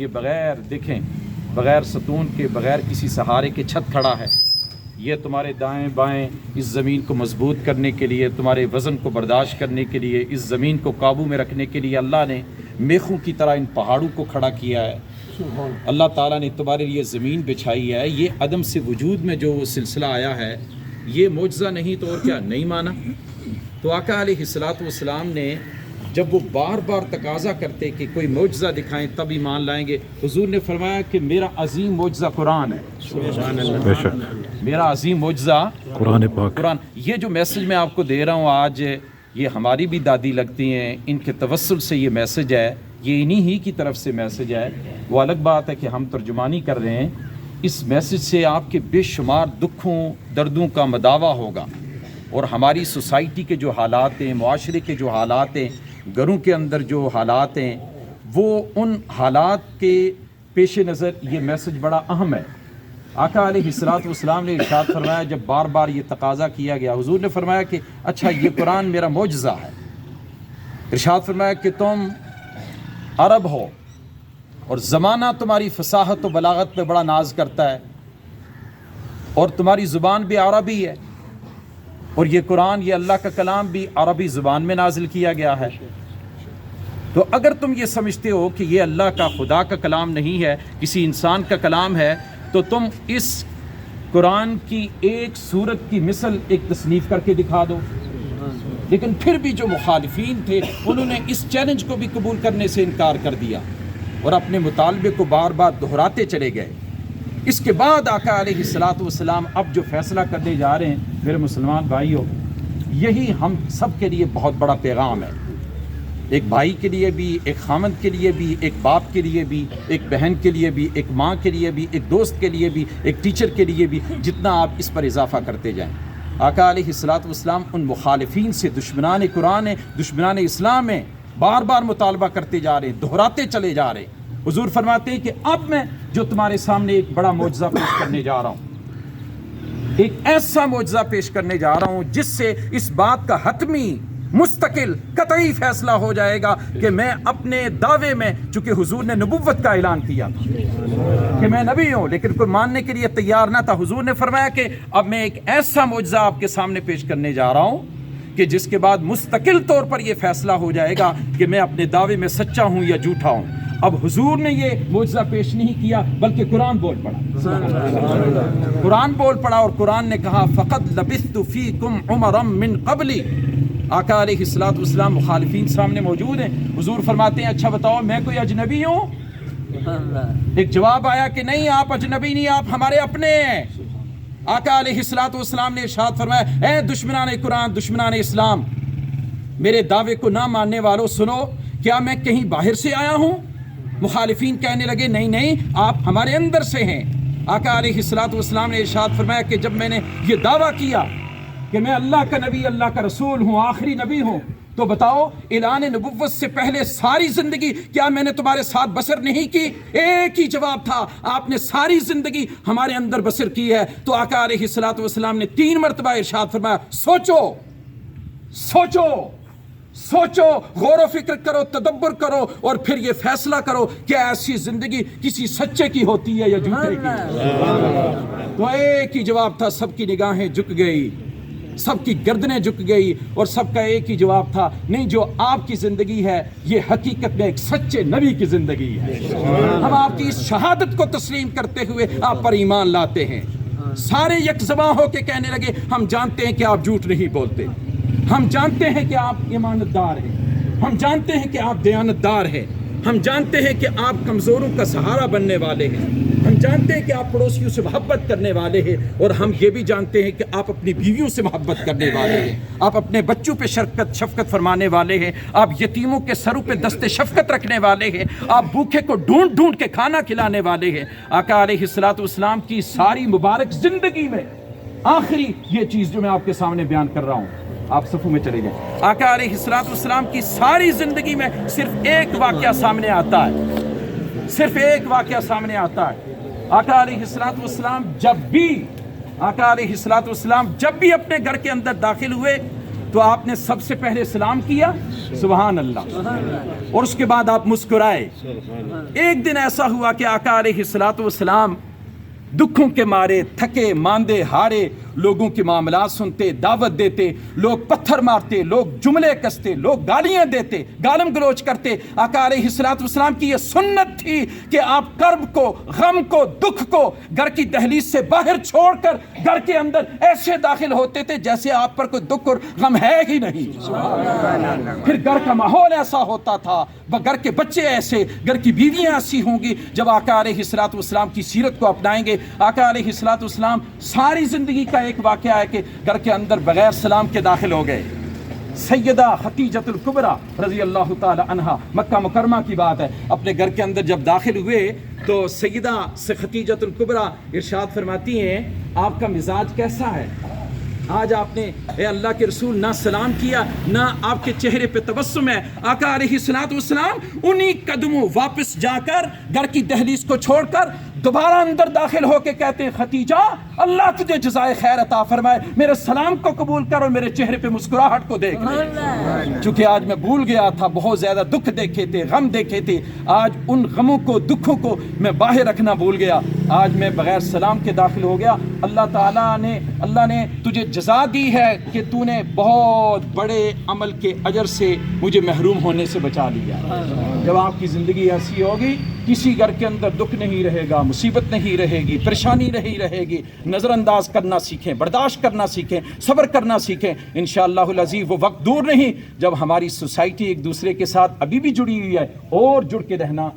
یہ بغیر دیکھیں بغیر ستون کے بغیر کسی سہارے کے چھت کھڑا ہے. یہ تمہارے دائیں بائیں اس زمین کو مضبوط کرنے کے لیے, تمہارے وزن کو برداشت کرنے کے لیے, اس زمین کو قابو میں رکھنے کے لیے اللہ نے میخوں کی طرح ان پہاڑوں کو کھڑا کیا ہے. اللہ تعالیٰ نے تمہارے لیے زمین بچھائی ہے. یہ عدم سے وجود میں جو سلسلہ آیا ہے یہ معجزہ نہیں تو اور کیا, نہیں مانا؟ تو آقا علیہ الصلوۃ والسلام نے جب وہ بار بار تقاضا کرتے کہ کوئی معجزہ دکھائیں تب ایمان لائیں گے, حضور نے فرمایا کہ میرا عظیم معجزہ قرآن ہے. میرا عظیم معجزہ قرآن پاک. قرآن. یہ جو میسج میں آپ کو دے رہا ہوں آج, یہ ہماری بھی دادی لگتی ہیں, ان کے توسل سے یہ میسج ہے, یہ انہی ہی کی طرف سے میسج ہے. وہ الگ بات ہے کہ ہم ترجمانی کر رہے ہیں. اس میسج سے آپ کے بے شمار دکھوں دردوں کا مداوع ہوگا, اور ہماری سوسائٹی کے جو حالات ہیں, معاشرے کے جو حالات ہیں, گھروں کے اندر جو حالات ہیں, وہ ان حالات کے پیش نظر یہ میسج بڑا اہم ہے. آقا علیہ الصلوۃ والسلام نے ارشاد فرمایا, جب بار بار یہ تقاضا کیا گیا, حضور نے فرمایا کہ اچھا یہ قرآن میرا معجزہ ہے. ارشاد فرمایا کہ تم عرب ہو اور زمانہ تمہاری فصاحت و بلاغت پہ بڑا ناز کرتا ہے, اور تمہاری زبان بھی عربی ہے, اور یہ قرآن یہ اللہ کا کلام بھی عربی زبان میں نازل کیا گیا ہے. تو اگر تم یہ سمجھتے ہو کہ یہ اللہ کا خدا کا کلام نہیں ہے, کسی انسان کا کلام ہے, تو تم اس قرآن کی ایک سورت کی مثل ایک تصنیف کر کے دکھا دو. لیکن پھر بھی جو مخالفین تھے انہوں نے اس چیلنج کو بھی قبول کرنے سے انکار کر دیا اور اپنے مطالبے کو بار بار دہراتے چلے گئے. اس کے بعد آقا علیہ الصلوۃ والسلام اب جو فیصلہ کرنے جا رہے ہیں, میرے مسلمان بھائیوں, یہی ہم سب کے لیے بہت بڑا پیغام ہے. ایک بھائی کے لیے بھی, ایک خامند کے لیے بھی, ایک باپ کے لیے بھی, ایک بہن کے لیے بھی, ایک ماں کے لیے بھی, ایک دوست کے لیے بھی, ایک ٹیچر کے لیے بھی. جتنا آپ اس پر اضافہ کرتے جائیں, آقا علیہ الصلوۃ والسلام ان مخالفین سے, دشمنان قرآن ہیں, دشمنان اسلام ہیں, بار بار مطالبہ کرتے جا رہے ہیں, دہراتے چلے جا رہے ہیں. حضور فرماتے ہیں کہ اب میں جو تمہارے سامنے ایک بڑا معجزہ پیش کرنے جا رہا ہوں, ایک ایسا معجزہ پیش کرنے جا رہا ہوں جس سے اس بات کا حتمی مستقل قطعی فیصلہ ہو جائے گا کہ میں اپنے دعوے میں, چونکہ حضور نے نبوت کا اعلان کیا تھا کہ میں نبی ہوں, لیکن کوئی ماننے کے لیے تیار نہ تھا. حضور نے فرمایا کہ اب میں ایک ایسا معجزہ آپ کے سامنے پیش کرنے جا رہا ہوں کہ جس کے بعد مستقل طور پر یہ فیصلہ ہو جائے گا کہ میں اپنے دعوے میں سچا ہوں یا جھوٹا ہوں. اب حضور نے یہ معجزہ پیش نہیں کیا بلکہ قرآن بول پڑا. قرآن بول پڑا اور قرآن نے کہا فقد لبثت فیکم عمرا من قبلی. آقا علیہ الصلوۃ والسلام مخالفین سامنے موجود ہیں. حضور فرماتے ہیں اچھا بتاؤ میں کوئی اجنبی ہوں؟ ایک جواب آیا کہ نہیں, آپ اجنبی نہیں, آپ ہمارے اپنے ہیں. آقا علیہ الصلوۃ والسلام نے ارشاد فرمایا, اے دشمنان قرآن, دشمنان اسلام, میرے دعوے کو نہ ماننے والوں سنو, کیا میں کہیں باہر سے آیا ہوں؟ مخالفین کہنے لگے نہیں نہیں, آپ ہمارے اندر سے ہیں. آقا علیہ الصلوۃ والسلام نے ارشاد فرمایا کہ جب میں نے یہ دعویٰ کیا کہ میں اللہ کا نبی, اللہ کا رسول ہوں, آخری نبی ہوں, تو بتاؤ اعلان نبوت سے پہلے ساری زندگی کیا میں نے تمہارے ساتھ بسر نہیں کی؟ ایک ہی جواب تھا, آپ نے ساری زندگی ہمارے اندر بسر کی ہے. تو آقا علیہ الصلوۃ والسلام نے 3 مرتبہ ارشاد فرمایا سوچو سوچو سوچو, غور و فکر کرو, تدبر کرو, اور پھر یہ فیصلہ کرو کہ ایسی زندگی کسی سچے کی ہوتی ہے یا جھوٹے کی. تو ایک ہی جواب تھا, سب کی نگاہیں جھک گئی, سب کی گردنیں جھک گئی, اور سب کا ایک ہی جواب تھا نہیں, جو آپ کی زندگی ہے یہ حقیقت میں ایک سچے نبی کی زندگی ہے. ہم آپ کی اس شہادت کو تسلیم کرتے ہوئے آپ پر ایمان لاتے ہیں. سارے یک زباں ہو کے کہنے لگے ہم جانتے ہیں کہ آپ جھوٹ نہیں بولتے, ہم جانتے ہیں کہ آپ ایمانت دار ہیں, ہم جانتے ہیں کہ آپ دیانت دار ہیں, ہم جانتے ہیں کہ آپ کمزوروں کا سہارا بننے والے ہیں, ہم جانتے ہیں کہ آپ پڑوسیوں سے محبت کرنے والے ہیں, اور ہم یہ بھی جانتے ہیں کہ آپ اپنی بیویوں سے محبت کرنے والے ہیں, آپ اپنے بچوں پہ شفقت فرمانے والے ہیں, آپ یتیموں کے سروں پہ دست شفقت رکھنے والے ہیں, آپ بھوکے کو ڈھونڈ ڈھونڈ کے کھانا کھلانے والے ہیں. آقا علیہ الصلوۃ والسلام کی ساری مبارک زندگی میں آخری یہ چیز جو میں آپ کے سامنے بیان کر رہا ہوں, آپ صفوں میں چلے جائیں. آقا علیہ الصلوۃ والسلام کی ساری زندگی میں صرف ایک واقعہ سامنے آتا ہے, صرف ایک واقعہ سامنے آتا ہے. آقا علیہ الصلوۃ والسلام جب بھی اپنے گھر کے اندر داخل ہوئے, تو آپ نے سب سے پہلے سلام کیا سبحان اللہ، اور اس کے بعد آپ مسکرائے۔ ایک دن ایسا ہوا کہ آقا علیہ الصلوۃ والسلام دکھوں کے مارے تھکے ماندے ہارے لوگوں کے معاملات سنتے، دعوت دیتے، لوگ پتھر مارتے، لوگ جملے کستے، لوگ گالیاں دیتے، گالم گلوچ کرتے۔ آقا علیہ الصلوۃ والسلام کی یہ سنت تھی کہ آپ کرب کو، غم کو، دکھ کو گھر کی دہلیز سے باہر چھوڑ کر گھر کے اندر ایسے داخل ہوتے تھے جیسے آپ پر کوئی دکھ اور غم ہے ہی نہیں۔ پھر گھر کا ماحول ایسا ہوتا تھا، گھر کے بچے ایسے، گھر کی بیویاں ایسی ہوں گی جب آقا علیہ الصلوۃ والسلام کی سیرت کو اپنائیں گے۔ آقا علیہ الصلوۃ والسلام ساری زندگی کا ایک واقعہ ہے کہ گھر کے اندر بغیر سلام کے داخل ہو گئے۔ سیدہ خدیجۃ الکبریٰ رضی اللہ تعالی عنہا، مکہ مکرمہ کی بات ہے، اپنے گھر کے اندر جب داخل ہوئے تو سیدہ خدیجۃ الکبریٰ ارشاد فرماتی ہیں آپ کا مزاج کیسا ہے؟ آج آپ نے اے اللہ کے رسول نہ سلام کیا، نہ آپ کے چہرے پہ تبسم ہے۔ آقا علیہ الصلوۃ والسلام انہی قدموں واپس جا کر گھر کی دہلیز کو چھوڑ کر دوبارہ اندر داخل ہو کے کہتے ہیں خدیجہ اللہ تجھے جزائے خیر عطا فرمائے، میرے سلام کو قبول کر اور میرے چہرے پہ مسکراہٹ کو دیکھ لے۔ چونکہ آج میں بھول گیا تھا، بہت زیادہ دکھ دیکھے تھے، غم دیکھے تھے، آج ان غموں کو، دکھوں کو میں باہر رکھنا بھول گیا، آج میں بغیر سلام کے داخل ہو گیا۔ اللہ نے تجھے جزا دی ہے کہ تو نے بہت بڑے عمل کے اجر سے مجھے محروم ہونے سے بچا لیا۔ جب آپ کی زندگی ایسی ہوگی کسی گھر کے اندر دکھ نہیں رہے گا، مصیبت نہیں رہے گی، پریشانی نہیں رہے گی، نظر انداز کرنا سیکھیں، برداشت کرنا سیکھیں، صبر کرنا سیکھیں۔ انشاءاللہ العزیز وہ وقت دور نہیں جب ہماری سوسائٹی ایک دوسرے کے ساتھ ابھی بھی جڑی ہوئی ہے اور جڑ کے رہنا